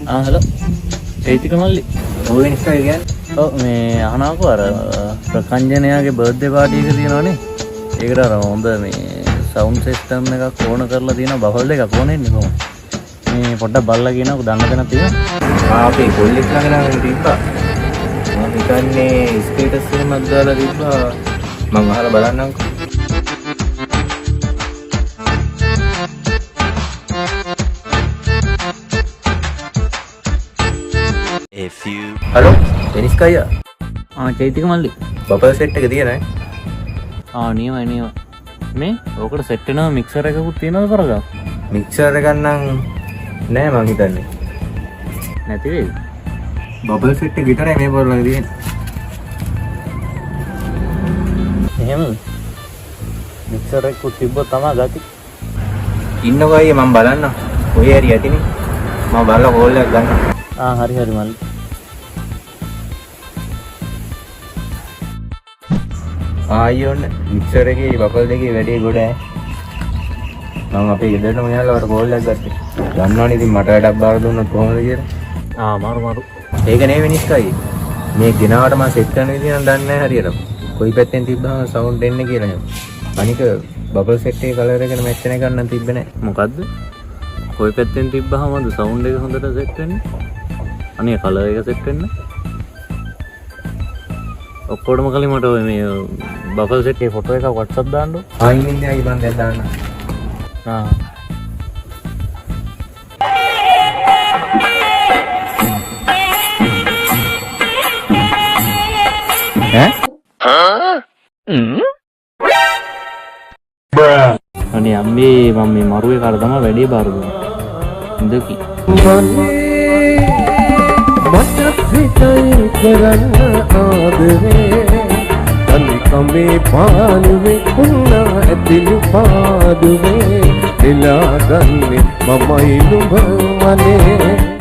hello ඒතික මල්ලි ඔය ඉන්ස්ටා කියන්නේ ඔව් මේ අහනකෝ අර ප්‍රකංජනයාගේ බර්ත්ඩේ පාටි එක තියෙනවනේ ඒකට අර හොඳ මේ සවුන්ඩ් සිස්ටම් එකක් ඕන කරලා තියෙනවා බෆල් එකක් ඕනේ ඉන්නේ කොහොමද මේ පොඩ්ඩක් බලලා කියනකො දන්න දෙයක් තියෙනවා අපේ කොල්ලෙක් ළඟ තිබ්බා මම හිතන්නේ ස්ටේටස් එකක් දාලා තිබ්බා මම අහලා බලන්නම්කෝ A few හලෝ දෙනිස්ක අයියා චෛතික මල්ලි බබල් සෙට් එක තියෙනයි නියමයි මේ ඕකට සෙට් වෙනවා මික්සර් එකකුත් තියෙනවද කරගා මික්සර් එකක් නම් නෑ මං හිතන්නේ නැති වේද බබල් සෙට් එක විතරයි මේ බෝල් ළඟ තියෙන්නේ එහෙම මික්සර් එකකුත් තිබ්බොත් තමයි ගති ඉන්නකෝ අයියා මම බලන්නම් ඔය හරි ඇතිනේ මම බලලා කෝල් එකක් ගන්නම් හරි මල්ලි ආයෝන්න මික්සර් එකේ බබල් දෙකේ වැඩේ ගොඩ මම අපේ ගෙදරට මෙයාලට කෝල් එකක් ගත්තේ දන්නවනේ ඉතින් මට වැඩක් බාර දුන්නොත් කොහොමද කියලා මාරු ඒක නේ මිනිස්සුයි මේ ගෙනාවට මම සෙට් කරන විදිහ නම් දන්නේ නැහැ හරියට කොයි පැත්තෙන් තිබ්බම සවුන්ඩ් එන්නේ කියලා නේ අනික බබල් සෙට් එකේ කලර් එක මැච් වෙන එකක් නම් තිබ්බේ නැහැ මොකද්ද කොයි පැත්තෙන් තිබ්බහමද සවුන්ඩ් එක හොඳට සෙට් වෙන්නේ අනේ කලර් එක සෙට් වෙන්නේ ඔක්කොටම කලින් මට ඔය මේ බබල් සෙට් එකේ ෆොටෝ එකක් WhatsApp දාන්නකො ඉන්නේ අය මම දැන් දාන්න අනේ අම්මේ මම මේ මරුවේ කාට තමයි වැඩේ බාර දුන්නේ ඉඳකි මට පිටයි කරන්න ආදරේ තනිකමේ පාළුවේ උන්නා ඇතිලු පාඩුවේ එලා ගන්නේ මමයි නුඹ මනේ